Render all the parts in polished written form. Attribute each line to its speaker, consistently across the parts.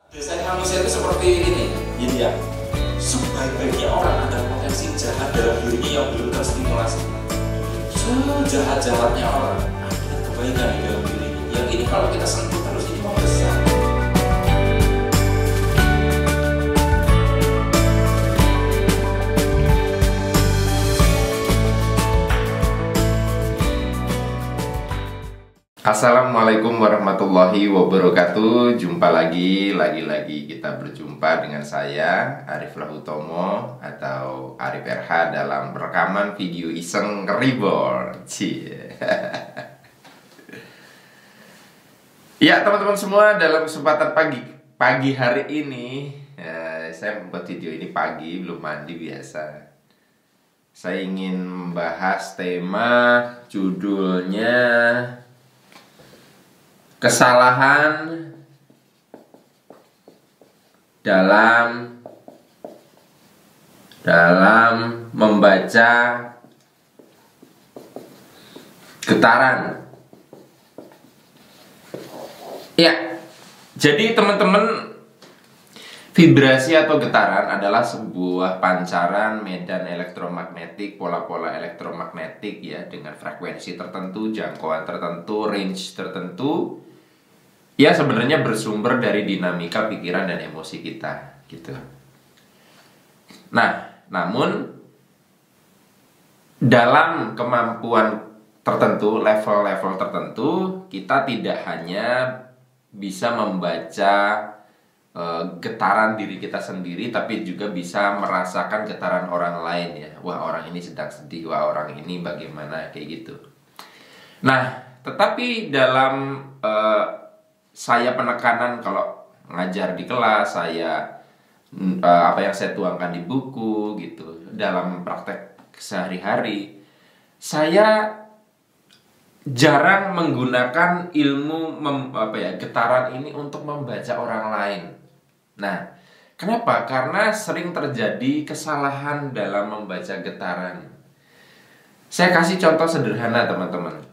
Speaker 1: Desain manusia itu seperti ini, yin yang sebaik-baiknya orang ada potensi jahat dalam dirinya yang belum terstimulasi. Sejahat-jahatnya orang ada kebaikan di dalam dirinya. Yang ini kalau kita sentuh terus ini mau besar.
Speaker 2: Assalamualaikum warahmatullahi wabarakatuh. Jumpa lagi kita berjumpa dengan saya Arif Lahutomo atau Arif RH dalam rekaman video iseng reborn. Ya teman-teman semua, dalam kesempatan pagi hari ini saya membuat video ini pagi, belum mandi biasa. Saya ingin membahas tema, judulnya kesalahan dalam membaca getaran. Ya, jadi teman-teman, vibrasi atau getaran adalah sebuah pancaran medan elektromagnetik, pola-pola elektromagnetik ya, dengan frekuensi tertentu, jangkauan tertentu, range tertentu. Ya, sebenarnya bersumber dari dinamika pikiran dan emosi kita, gitu. Nah, namun dalam kemampuan tertentu, level-level tertentu, kita tidak hanya bisa membaca getaran diri kita sendiri, tapi juga bisa merasakan getaran orang lain ya. Wah, orang ini sedang sedih, wah orang ini bagaimana, kayak gitu. Nah, tetapi dalam saya penekanan kalau ngajar di kelas, saya apa yang saya tuangkan di buku gitu, dalam praktek sehari-hari, saya jarang menggunakan ilmu getaran ini untuk membaca orang lain. Nah, kenapa? Karena sering terjadi kesalahan dalam membaca getaran. Saya kasih contoh sederhana, teman-teman.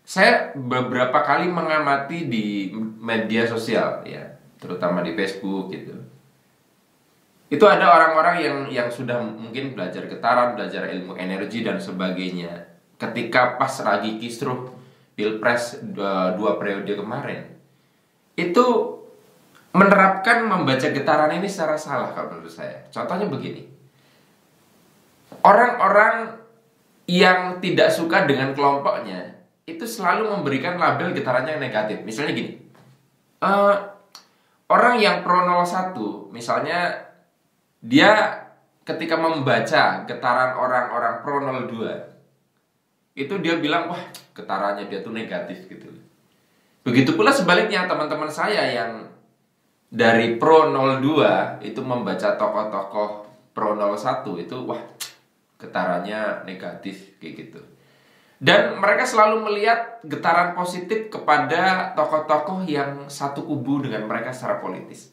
Speaker 2: Saya beberapa kali mengamati di media sosial ya, terutama di Facebook gitu. Itu ada orang-orang yang sudah mungkin belajar getaran, belajar ilmu energi dan sebagainya. Ketika pas lagi kisruh Pilpres 2 periode kemarin, itu menerapkan membaca getaran ini secara salah kalau menurut saya. Contohnya begini. Orang-orang yang tidak suka dengan kelompoknya itu selalu memberikan label getarannya yang negatif. Misalnya gini, orang yang pro 01, misalnya dia ketika membaca getaran orang-orang pro 02, itu dia bilang, wah getarannya dia tuh negatif gitu. Begitu pula sebaliknya, teman-teman saya yang dari pro 02 itu membaca tokoh-tokoh pro 01 itu, wah getarannya negatif kayak gitu. Dan mereka selalu melihat getaran positif kepada tokoh-tokoh yang satu kubu dengan mereka secara politis.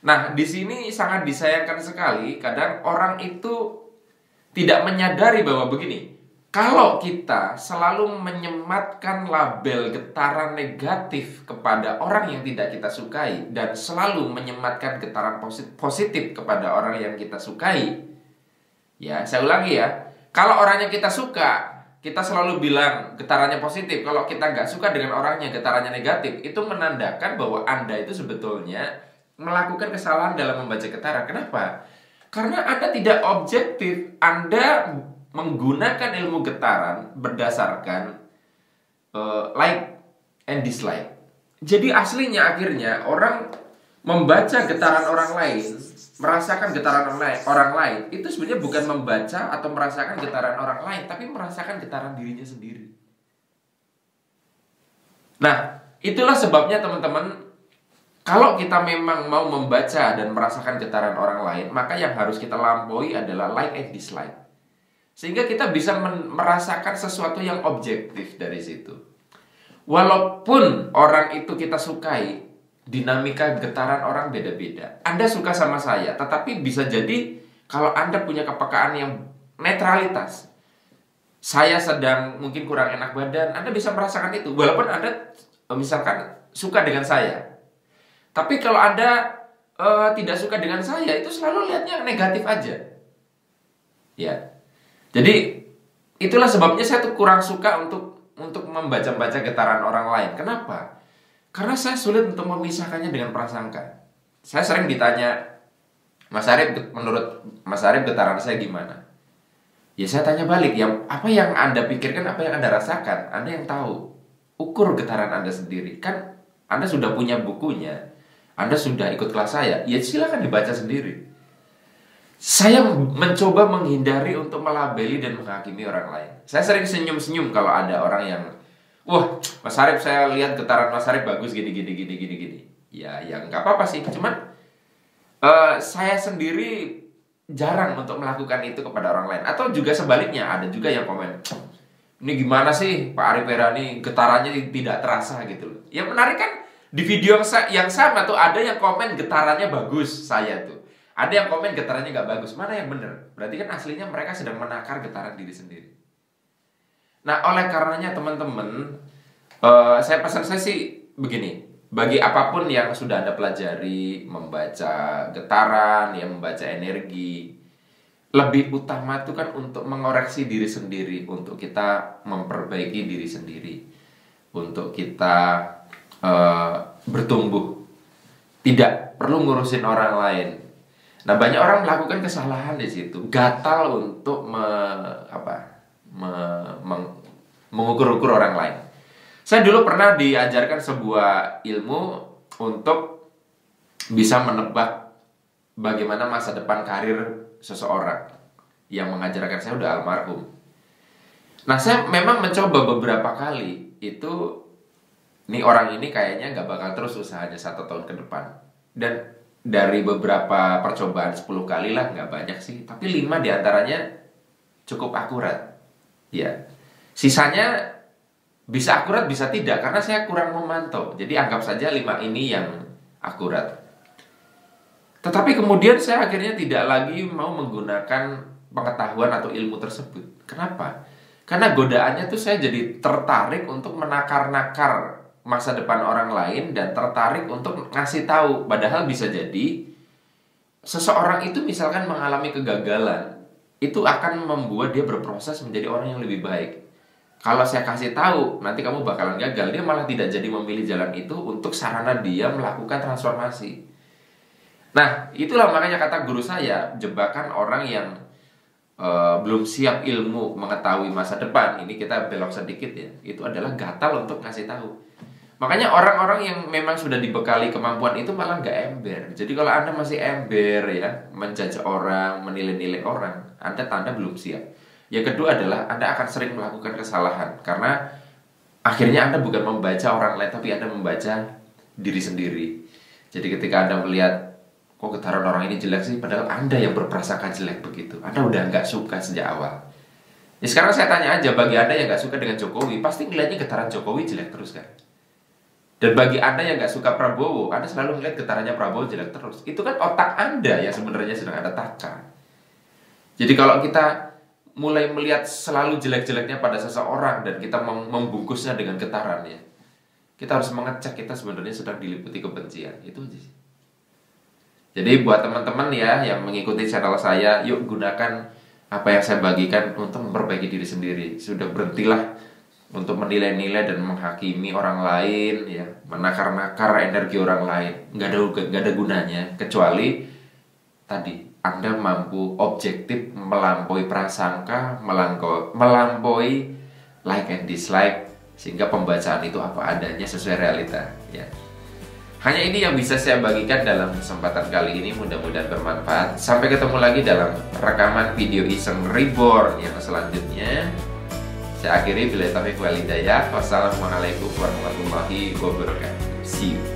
Speaker 2: Nah, di sini sangat disayangkan sekali, kadang orang itu tidak menyadari bahwa begini, kalau kita selalu menyematkan label getaran negatif kepada orang yang tidak kita sukai dan selalu menyematkan getaran positif kepada orang yang kita sukai, ya, saya ulangi ya, kalau orangnya kita suka, kita selalu bilang getarannya positif. Kalau kita nggak suka dengan orangnya, getarannya negatif, itu menandakan bahwa Anda itu sebetulnya melakukan kesalahan dalam membaca getaran. Kenapa? Karena Anda tidak objektif. Anda menggunakan ilmu getaran berdasarkan like and dislike. Jadi aslinya akhirnya orang membaca getaran orang lain, merasakan getaran orang lain, itu sebenarnya bukan membaca atau merasakan getaran orang lain, tapi merasakan getaran dirinya sendiri. Nah, itulah sebabnya teman-teman, kalau kita memang mau membaca dan merasakan getaran orang lain, maka yang harus kita lampaui adalah like and dislike. Sehingga kita bisa merasakan sesuatu yang objektif dari situ. Walaupun orang itu kita sukai, dinamika getaran orang beda-beda. Anda suka sama saya, tetapi bisa jadi kalau Anda punya kepekaan yang netralitas, saya sedang mungkin kurang enak badan, Anda bisa merasakan itu. Walaupun Anda misalkan suka dengan saya, Tapi kalau Anda tidak suka dengan saya, itu selalu lihatnya negatif aja. Ya. Jadi itulah sebabnya saya tuh kurang suka untuk membaca-baca getaran orang lain. Kenapa? Karena saya sulit untuk memisahkannya dengan prasangka. Saya sering ditanya, Mas Arif, menurut Mas Arif getaran saya gimana? Ya saya tanya balik, apa yang Anda pikirkan, apa yang Anda rasakan, Anda yang tahu. Ukur getaran Anda sendiri. Kan Anda sudah punya bukunya, Anda sudah ikut kelas saya, ya silakan dibaca sendiri. Saya mencoba menghindari untuk melabeli dan menghakimi orang lain. Saya sering senyum-senyum kalau ada orang yang, wah, Mas Arif, saya lihat getaran Mas Arif bagus gini. Ya nggak apa-apa sih. Cuman saya sendiri jarang untuk melakukan itu kepada orang lain. Atau juga sebaliknya, ada juga yang komen, ini gimana sih Pak Arif Erani, getarannya tidak terasa gitu loh. Yang menarik kan di video yang sama tuh ada yang komen getarannya bagus saya tuh. Ada yang komen getarannya nggak bagus. Mana yang benar? Berarti kan aslinya mereka sedang menakar getaran diri sendiri. Nah, oleh karenanya teman-teman, saya pesan saya sih begini. Bagi apapun yang sudah Anda pelajari, membaca getaran, ya membaca energi, lebih utama itu kan untuk mengoreksi diri sendiri, untuk kita memperbaiki diri sendiri, untuk kita bertumbuh. Tidak perlu ngurusin orang lain. Nah, banyak orang melakukan kesalahan di situ, gatal untuk mengukur-ukur orang lain. Saya dulu pernah diajarkan sebuah ilmu untuk bisa menebak bagaimana masa depan karir seseorang. Yang mengajarkan saya udah almarhum. Nah, saya memang mencoba beberapa kali itu, nih orang ini kayaknya nggak bakal terus usahanya 1 tahun ke depan. Dan dari beberapa percobaan 10 kali lah, nggak banyak sih, tapi 5 diantaranya cukup akurat. Ya, sisanya bisa akurat bisa tidak, karena saya kurang memantau. Jadi anggap saja 5 ini yang akurat. Tetapi kemudian saya akhirnya tidak lagi mau menggunakan pengetahuan atau ilmu tersebut. Kenapa? Karena godaannya tuh saya jadi tertarik untuk menakar-nakar masa depan orang lain dan tertarik untuk ngasih tahu. Padahal bisa jadi seseorang itu misalkan mengalami kegagalan, itu akan membuat dia berproses menjadi orang yang lebih baik. Kalau saya kasih tahu nanti kamu bakalan gagal, dia malah tidak jadi memilih jalan itu untuk sarana dia melakukan transformasi. Nah, itulah makanya kata guru saya, jebakan orang yang belum siap ilmu mengetahui masa depan. Ini kita belok sedikit ya. Itu adalah gatal untuk ngasih tahu. Makanya orang-orang yang memang sudah dibekali kemampuan itu malah nggak ember. Jadi kalau Anda masih ember ya, menjudge orang, menilai-nilai orang, Anda tanda belum siap. Yang kedua adalah Anda akan sering melakukan kesalahan, karena akhirnya Anda bukan membaca orang lain, tapi Anda membaca diri sendiri. Jadi ketika Anda melihat, kok getaran orang ini jelek sih, padahal Anda yang berprasangka jelek begitu, Anda udah nggak suka sejak awal. Ya sekarang saya tanya aja, bagi Anda yang nggak suka dengan Jokowi, pasti ngeliatnya getaran Jokowi jelek terus kan? Dan bagi Anda yang nggak suka Prabowo, Anda selalu melihat getarannya Prabowo jelek terus. Itu kan otak Anda yang sebenarnya sedang Anda takar. Jadi kalau kita mulai melihat selalu jelek-jeleknya pada seseorang dan kita membungkusnya dengan getaran ya, kita harus mengecek kita sebenarnya sedang diliputi kebencian. Itu aja sih. Jadi buat teman-teman ya yang mengikuti channel saya, yuk gunakan apa yang saya bagikan untuk memperbaiki diri sendiri. Sudah berhentilah untuk menilai-nilai dan menghakimi orang lain ya, menakar-nakar energi orang lain. Nggak ada gunanya, kecuali tadi Anda mampu objektif melampaui prasangka, melampaui like and dislike, sehingga pembacaan itu apa adanya sesuai realita ya. Hanya ini yang bisa saya bagikan dalam kesempatan kali ini, mudah-mudahan bermanfaat. Sampai ketemu lagi dalam rekaman video iseng reborn yang selanjutnya. Saya akhiri, bila taufiq wal hidayah. Wassalamualaikum warahmatullahi wabarakatuh. See you.